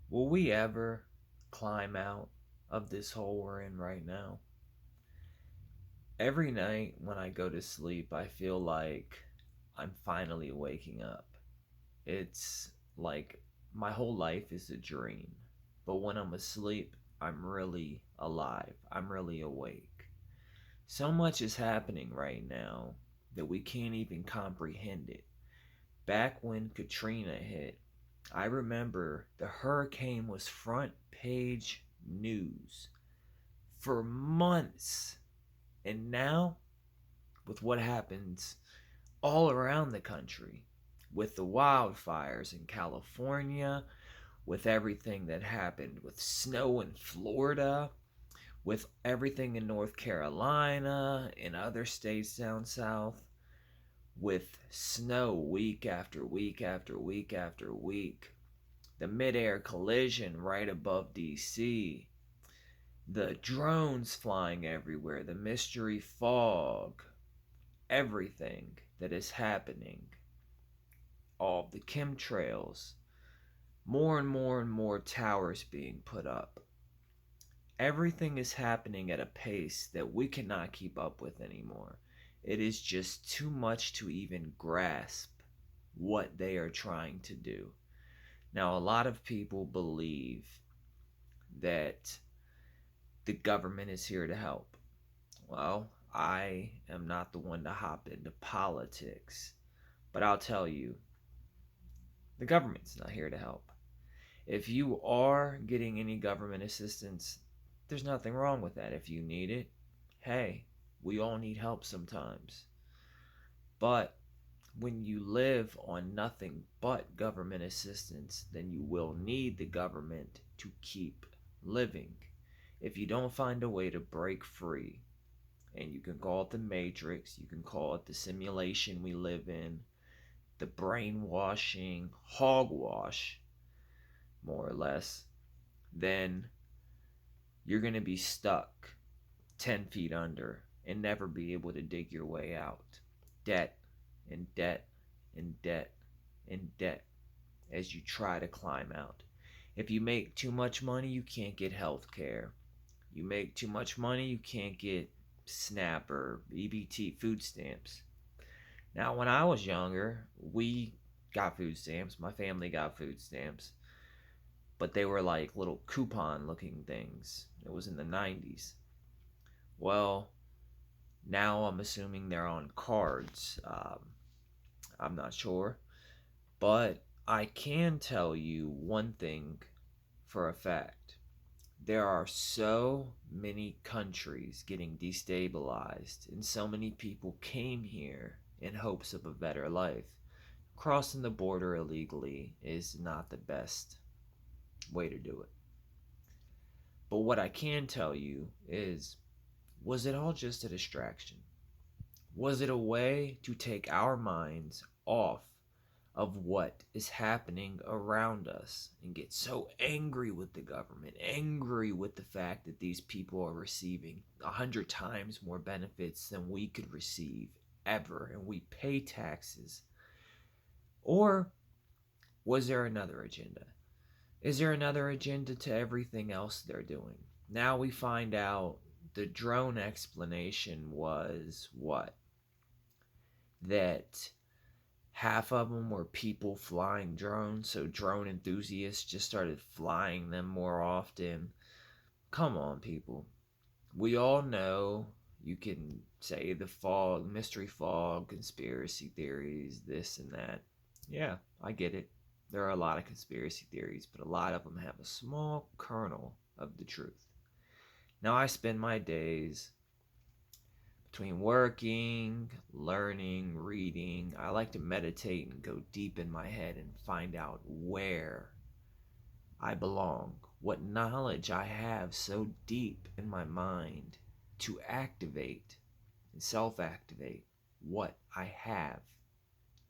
Will we ever climb out of this hole we're in right now? Every night when I go to sleep, I feel like I'm finally waking up. It's like my whole life is a dream, but when I'm asleep, I'm really alive. I'm really awake. So much is happening right now that we can't even comprehend it. Back when Katrina hit, I remember the hurricane was front page news for months. And now, with what happens all around the country, with the wildfires in California, with everything that happened with snow in Florida, with everything in North Carolina and other states down south, with snow week after week after week after week, the midair collision right above DC, the drones flying everywhere, the mystery fog, everything that is happening, all the chemtrails, more and more and more towers being put up. Everything is happening at a pace that we cannot keep up with anymore. It is just too much to even grasp what they are trying to do. Now, a lot of people believe that the government is here to help. Well, I am not the one to hop into politics, but I'll tell you, the government's not here to help. If you are getting any government assistance, there's nothing wrong with that. If you need it, hey, we all need help sometimes. But when you live on nothing but government assistance, then you will need the government to keep living. If you don't find a way to break free, and you can call it the matrix, you can call it the simulation we live in, the brainwashing, hogwash, more or less, then you're going to be stuck 10 feet under and never be able to dig your way out. Debt and debt and debt and debt as you try to climb out. If you make too much money, you can't get health care. You make too much money, you can't get SNAP or EBT food stamps. Now, when I was younger, we got food stamps. My family got food stamps, but they were like little coupon looking things. It was in the 90s. Well, now I'm assuming they're on cards. I'm not sure. But I can tell you one thing for a fact. There are so many countries getting destabilized, and so many people came here in hopes of a better life. Crossing the border illegally is not the best way to do it. But what I can tell you is, was it all just a distraction? Was it a way to take our minds off of what is happening around us and get so angry with the government, angry with the fact that these people are receiving 100 times more benefits than we could receive ever, and we pay taxes? Or was there another agenda? Is there another agenda to everything else they're doing? Now we find out the drone explanation was what? That half of them were people flying drones, so drone enthusiasts just started flying them more often. Come on, people. We all know you can say the fog, mystery fog, conspiracy theories, this and that. Yeah, I get it. There are a lot of conspiracy theories, but a lot of them have a small kernel of the truth. Now, I spend my days between working, learning, reading. I like to meditate and go deep in my head and find out where I belong, what knowledge I have so deep in my mind to activate and self activate what I have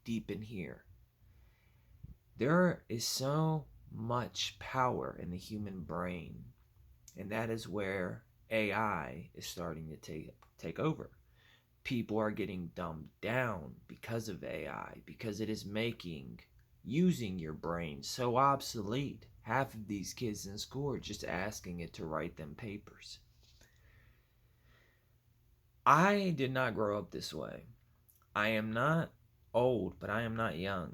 deep in here. There is so much power in the human brain, and that is where AI is starting to take over. People are getting dumbed down because of AI, because it is making using your brain so obsolete. half of these kids in school are just asking it to write them papers. I did not grow up this way. I am not old, but I am not young.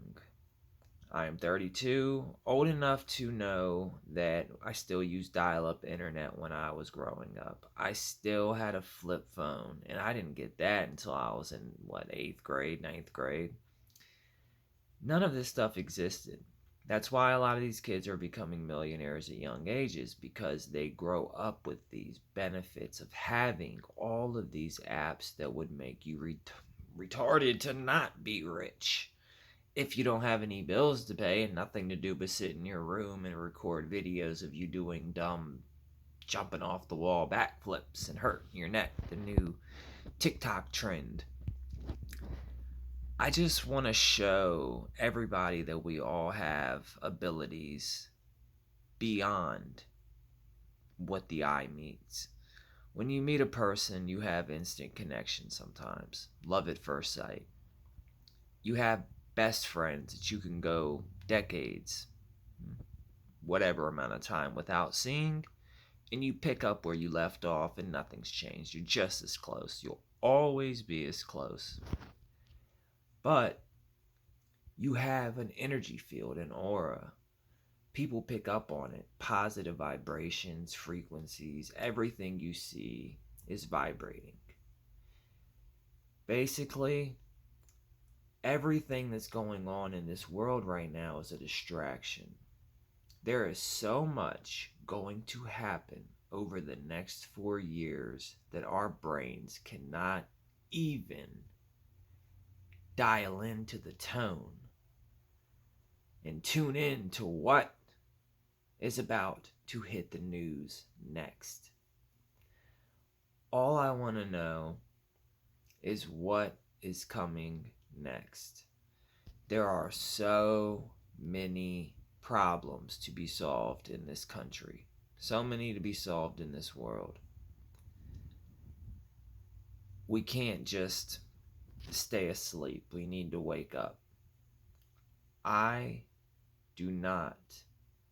I am 32, old enough to know that I still used dial up internet when I was growing up. I still had a flip phone, and I didn't get that until I was in, what, 8th grade, ninth grade? None of this stuff existed. That's why a lot of these kids are becoming millionaires at young ages, because they grow up with these benefits of having all of these apps that would make you retarded to not be rich. If you don't have any bills to pay and nothing to do but sit in your room and record videos of you doing dumb jumping off the wall backflips and hurting your neck, the new TikTok trend. I just want to show everybody that we all have abilities beyond what the eye meets. When you meet a person, you have instant connection sometimes, love at first sight. You have best friends that you can go decades, whatever amount of time without seeing, and you pick up where you left off and nothing's changed. You're just as close. You'll always be as close. But you have an energy field, an aura. People pick up on it. Positive vibrations, frequencies, everything you see is vibrating. Basically, everything that's going on in this world right now is a distraction. There is so much going to happen over the next 4 years that our brains cannot even dial into the tone and tune in to what is about to hit the news next. All I want to know is what is coming next. There are so many problems to be solved in this country, so many to be solved in this world. We can't just stay asleep. We need to wake up. I do not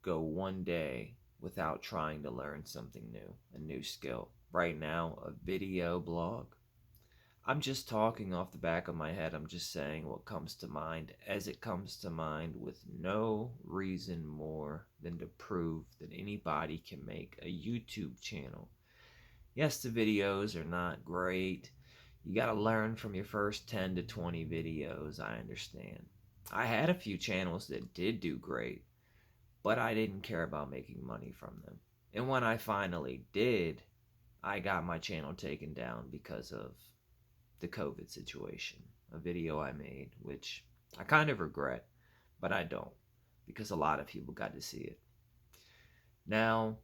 go one day without trying to learn something new, a new skill. Right now, a video blog. I'm just talking off the back of my head. I'm just saying what comes to mind as it comes to mind, with no reason more than to prove that anybody can make a YouTube channel. Yes, the videos are not great. You got to learn from your first 10 to 20 videos, I understand. I had a few channels that did do great, but I didn't care about making money from them. And when I finally did, I got my channel taken down because of the COVID situation. A video I made, which I kind of regret, but I don't, because a lot of people got to see it. Now,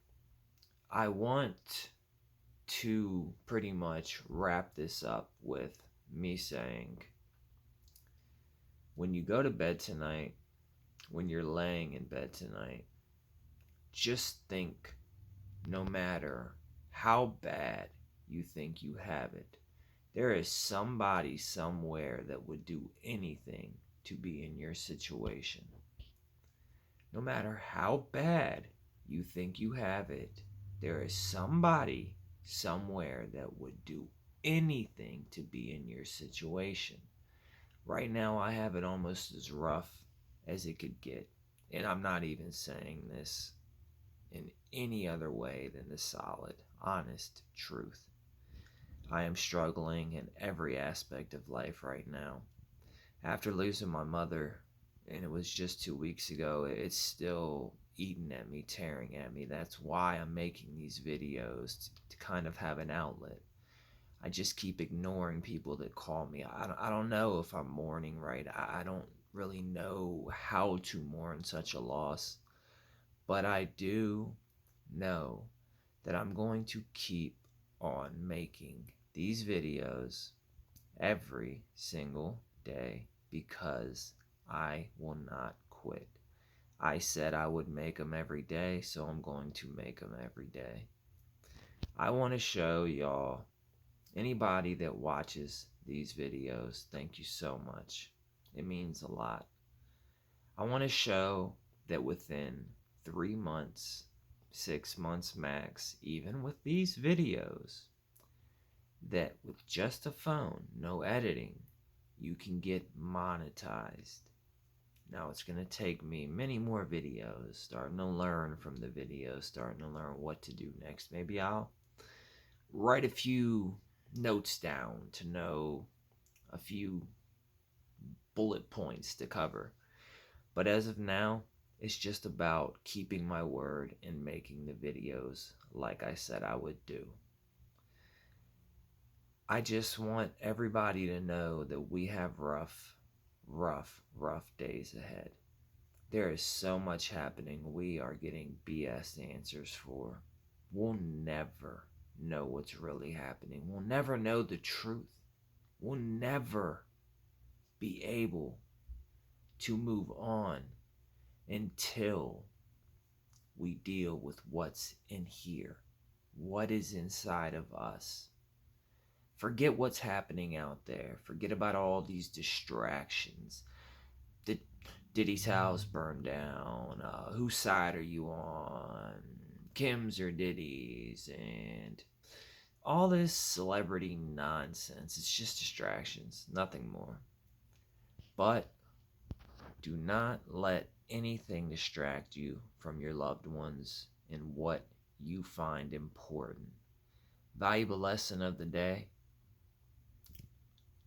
I want to pretty much wrap this up with me saying, when you go to bed tonight, when you're laying in bed tonight, just think, no matter how bad you think you have it, there is somebody somewhere that would do anything to be in your situation. No matter how bad you think you have it, there is somebody somewhere that would do anything to be in your situation. Right now, I have it almost as rough as it could get. And I'm not even saying this in any other way than the solid, honest truth. I am struggling in every aspect of life right now. After losing my mother, and it was just 2 weeks ago, it's still eating at me, tearing at me. That's why I'm making these videos, to kind of have an outlet. I just keep ignoring people that call me. I don't know if I'm mourning right. I don't really know how to mourn such a loss. But I do know that I'm going to keep on making these videos every single day, because I will not quit. I said I would make them every day, so I'm going to make them every day. I want to show y'all, anybody that watches these videos, thank you so much. It means a lot. I want to show that within 3 months, 6 months max, even with these videos, that with just a phone, no editing, you can get monetized. Now it's going to take me many more videos, starting to learn from the videos, starting to learn what to do next. Maybe I'll write a few notes down to know a few bullet points to cover. But as of now, it's just about keeping my word and making the videos like I said I would do. I just want everybody to know that we have rough days ahead. There is so much happening we are getting BS answers for. We'll never know what's really happening. We'll never know the truth. We'll never be able to move on until we deal with what's in here, what is inside of us. Forget what's happening out there. Forget about all these distractions. Diddy's house burned down. Whose side are you on? Kim's or Diddy's? And all this celebrity nonsense. It's just distractions, nothing more. But do not let anything distract you from your loved ones and what you find important. Valuable lesson of the day: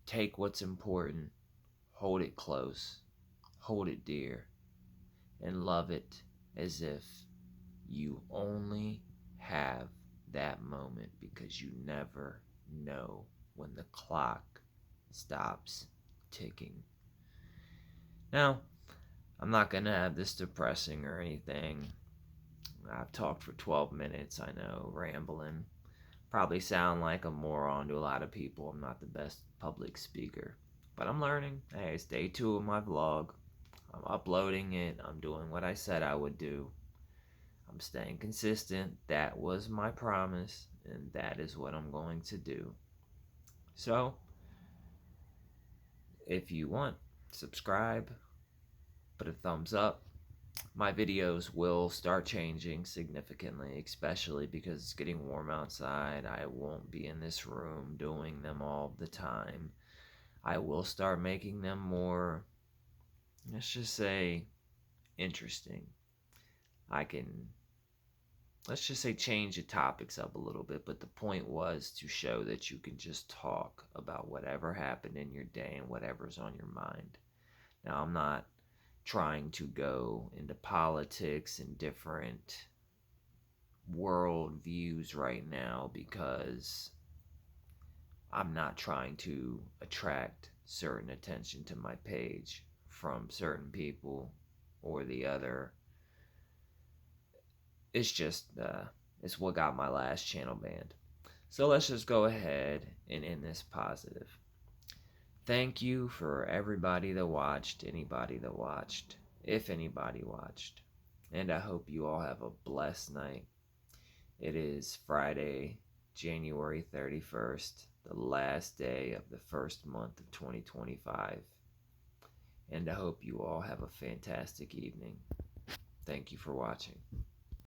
take what's important, hold it close, hold it dear, and love it as if you only have that moment, because you never know when the clock stops ticking. Now, I'm not going to have this depressing or anything. I've talked for 12 minutes, I know, rambling. Probably sound like a moron to a lot of people. I'm not the best public speaker, but I'm learning. Hey, it's day 2 of my vlog. I'm uploading it. I'm doing what I said I would do. I'm staying consistent. That was my promise, and that is what I'm going to do. So, if you want, subscribe, put a thumbs up. My videos will start changing significantly, especially because it's getting warm outside. I won't be in this room doing them all the time. I will start making them more, let's just say, interesting. I can, let's just say, change the topics up a little bit, but the point was to show that you can just talk about whatever happened in your day and whatever's on your mind. Now, I'm not trying to go into politics and different world views right now, because I'm not trying to attract certain attention to my page from certain people or the other. It's just, it's what got my last channel banned. So let's just go ahead and end this positive. Thank you for everybody that watched, anybody that watched, if anybody watched. And I hope you all have a blessed night. It is Friday, January 31st, the last day of the first month of 2025. And I hope you all have a fantastic evening. Thank you for watching.